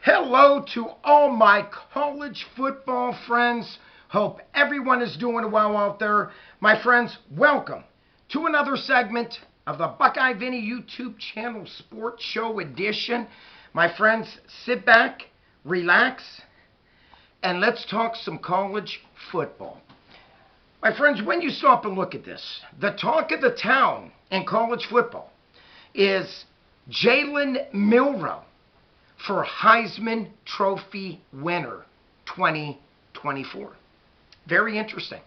Hello to all my college football friends. Hope everyone is doing well out there. My friends, welcome to another segment of the Buckeye Vinny YouTube channel Sports Show Edition. My friends, sit back, relax, and let's talk some college football. My friends, when you stop and look at this, the talk of the town in college football is Jalen Milroe for Heisman Trophy winner 2024. Very interesting.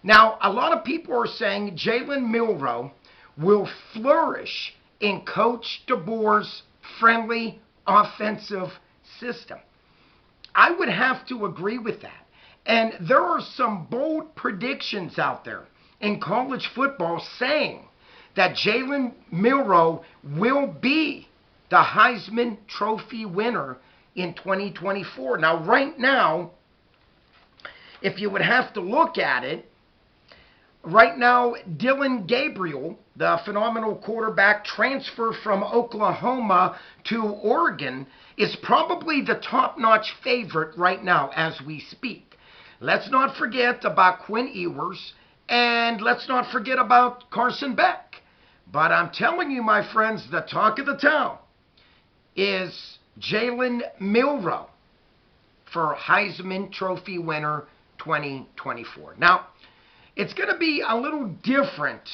Now, a lot of people are saying Jalen Milroe will flourish in Coach Deboer'S friendly offensive system. I would have to agree with that. And there are some bold predictions out there in college football saying that Jalen Milroe will be the Heisman Trophy winner in 2024. Now, right now, if you would have to look at it, right now, Dillon Gabriel, the phenomenal quarterback transfer from Oklahoma to Oregon, is probably the top-notch favorite right now as we speak. Let's not forget about Quinn Ewers, and let's not forget about Carson Beck. But I'm telling you, my friends, the talk of the town is Jalen Milroe for Heisman Trophy winner 2024. Now, it's going to be a little different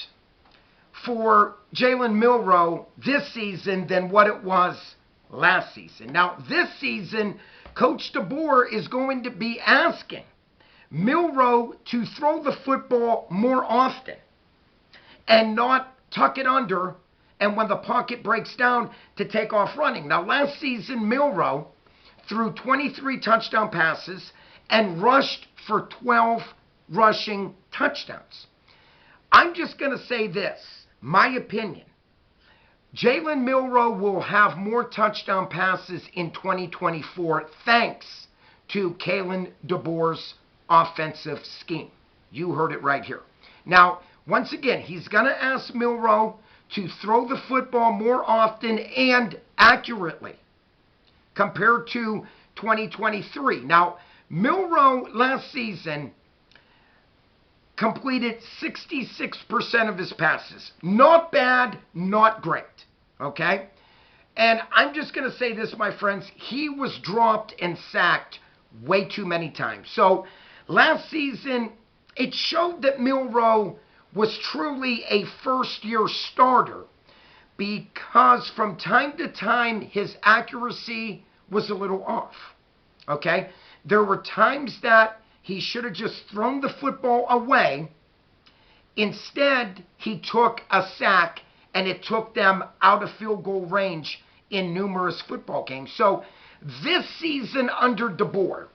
for Jalen Milroe this season than what it was last season. Now, this season, Coach Deboer is going to be asking Milroe to throw the football more often and not tuck it under, and when the pocket breaks down, to take off running. Now, last season, Milroe threw 23 touchdown passes and rushed for 12 rushing touchdowns. I'm just going to say this, my opinion. Jalen Milroe will have more touchdown passes in 2024 thanks to Kalen Deboer'S offensive scheme. You heard it right here. Now, once again, he's going to ask Milroe to throw the football more often and accurately compared to 2023. Now, Milroe last season completed 66% of his passes. Not bad, not great. Okay? And I'm just going to say this, my friends. He was dropped and sacked way too many times. So, last season, it showed that Milroe was truly a first-year starter because from time to time his accuracy was a little off. Okay? There were times that he should have just thrown the football away. Instead, he took a sack and it took them out of field goal range in numerous football games. So this season under DeBoer,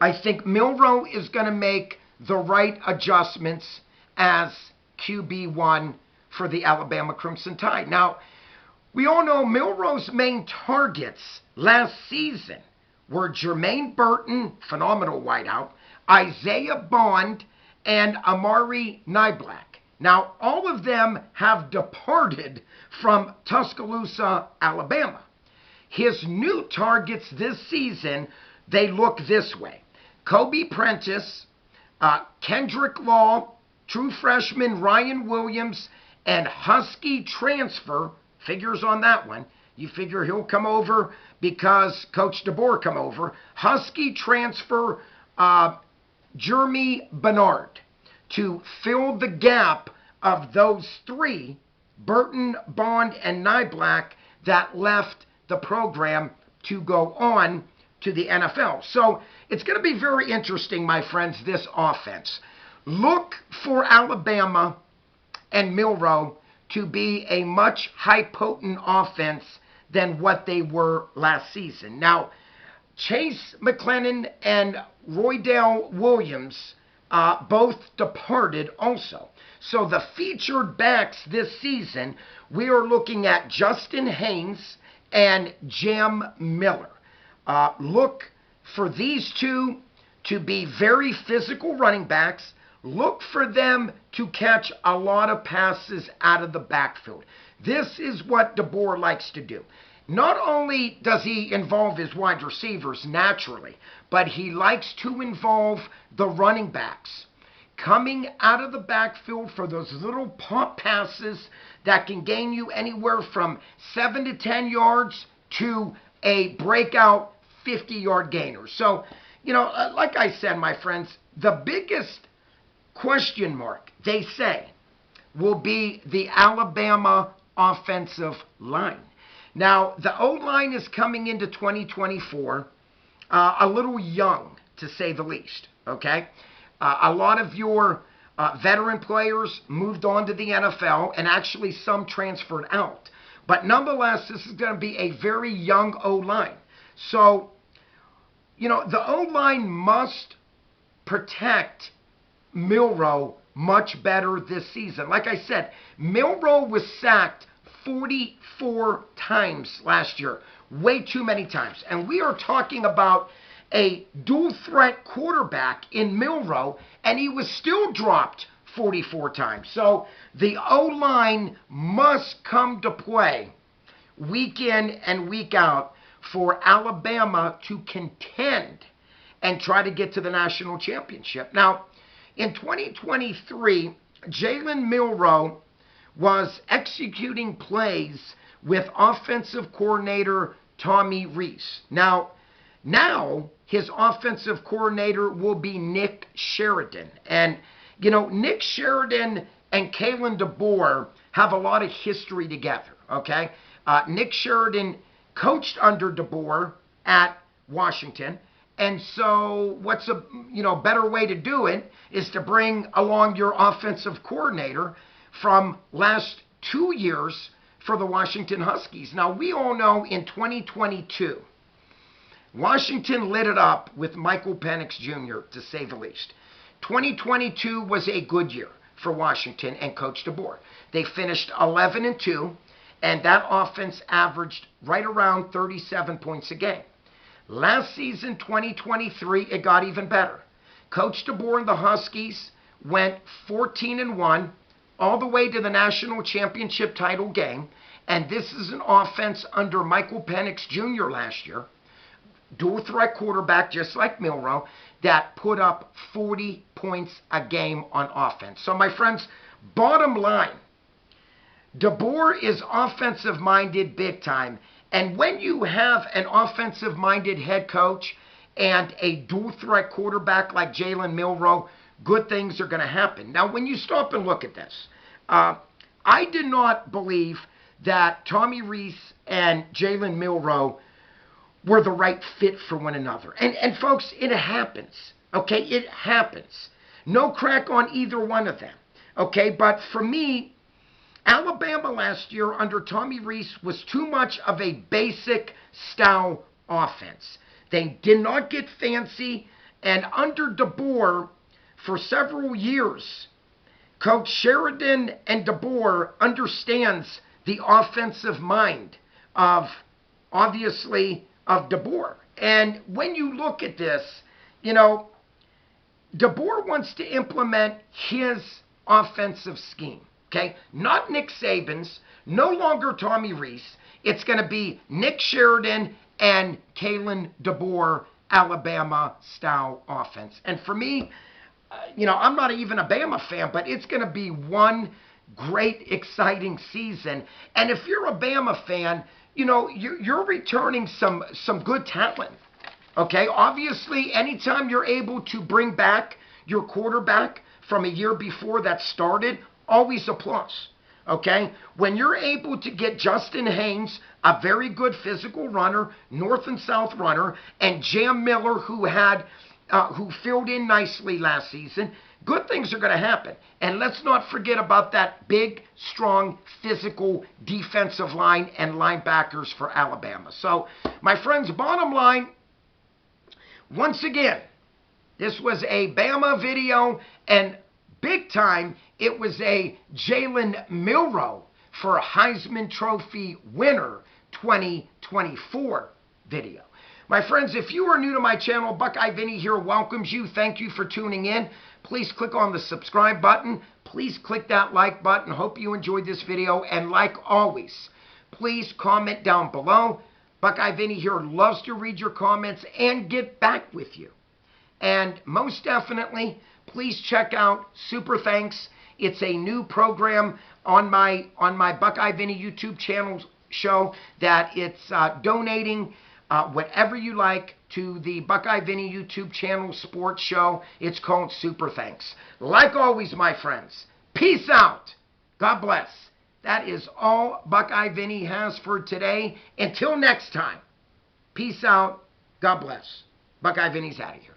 I think Milroe is going to make the right adjustments as QB1 for the Alabama Crimson Tide. Now, we all know Milroe's main targets last season were Jermaine Burton, phenomenal wideout, Isaiah Bond, and Amari Niblack. Now, all of them have departed from Tuscaloosa, Alabama. His new targets this season, they look this way. Kobe Prentice, Kendrick Law, true freshman Ryan Williams, and Husky transfer, figures on that one. You figure he'll come over because Coach DeBoer come over. Husky transfer Jeremy Bernard to fill the gap of those three, Burton, Bond, and Niblack, that left the program to go on to the NFL. So it's going to be very interesting, my friends, this offense. Look for Alabama and Milroe to be a much high-potent offense than what they were last season. Now, Chase McClellan and Roydell Williams both departed also. So the featured backs this season, we are looking at Justin Haynes and Jam Miller. Look for these two to be very physical running backs. Look for them to catch a lot of passes out of the backfield. This is what DeBoer likes to do. Not only does he involve his wide receivers naturally, but he likes to involve the running backs coming out of the backfield for those little pump passes that can gain you anywhere from 7 to 10 yards to a breakout 50-yard gainer. So, like I said, my friends, the biggest question mark, they say, will be the Alabama offensive line. Now, the O-line is coming into 2024 a little young, to say the least, okay? A lot of your veteran players moved on to the NFL, and actually some transferred out. But nonetheless, this is going to be a very young O-line. So, the O-line must protect Milroe much better this season. Like I said, Milroe was sacked 44 times last year. Way too many times. And we are talking about a dual threat quarterback in Milroe, and he was still dropped 44 times. So the O-line must come to play week in and week out for Alabama to contend and try to get to the national championship. Now, in 2023, Jalen Milroe was executing plays with offensive coordinator Tommy Rees. Now his offensive coordinator will be Nick Sheridan. And, Nick Sheridan and Kalen DeBoer have a lot of history together, okay? Nick Sheridan coached under DeBoer at Washington. And so what's a better way to do it is to bring along your offensive coordinator from last 2 years for the Washington Huskies. Now, we all know in 2022, Washington lit it up with Michael Penix Jr., to say the least. 2022 was a good year for Washington and Coach DeBoer. They finished 11-2, and that offense averaged right around 37 points a game. Last season, 2023, it got even better. Coach DeBoer and the Huskies went 14-1 all the way to the national championship title game, and this is an offense under Michael Penix Jr. last year, dual threat quarterback just like Milroe, that put up 40 points a game on offense. So my friends, bottom line, DeBoer is offensive minded big time. And when you have an offensive minded head coach and a dual threat quarterback like Jalen Milroe, good things are going to happen. Now, when you stop and look at this, I did not believe that Tommy Rees and Jalen Milroe were the right fit for one another. And folks, it happens. Okay, it happens. No crack on either one of them. Okay, but for me, Alabama last year under Tommy Rees was too much of a basic style offense. They did not get fancy, and under DeBoer for several years, Coach Sheridan and DeBoer understands the offensive mind of, obviously, of DeBoer. And when you look at this, DeBoer wants to implement his offensive scheme. Okay? Not Nick Saban's, no longer Tommy Rees. It's going to be Nick Sheridan and Kalen DeBoer Alabama-style offense. And for me, I'm not even a Bama fan, but it's going to be one great, exciting season. And if you're a Bama fan, you're returning some good talent. Okay? Obviously, anytime you're able to bring back your quarterback from a year before that started, always a plus. Okay? When you're able to get Justin Haynes, a very good physical runner, north and south runner, and Jam Miller, who filled in nicely last season, good things are going to happen. And let's not forget about that big, strong, physical defensive line and linebackers for Alabama. So, my friends, bottom line, once again, this was a Bama video, and big time, it was a Jalen Milroe for Heisman Trophy winner 2024 video. My friends, if you are new to my channel, Buckeye Vinny here welcomes you. Thank you for tuning in. Please click on the subscribe button. Please click that like button. Hope you enjoyed this video. And like always, please comment down below. Buckeye Vinny here loves to read your comments and get back with you. And most definitely, please check out Super Thanks. It's a new program on my Buckeye Vinny YouTube channel show that it's donating whatever you like to the Buckeye Vinny YouTube channel sports show. It's called Super Thanks. Like always, my friends, peace out. God bless. That is all Buckeye Vinny has for today. Until next time, peace out. God bless. Buckeye Vinny's out of here.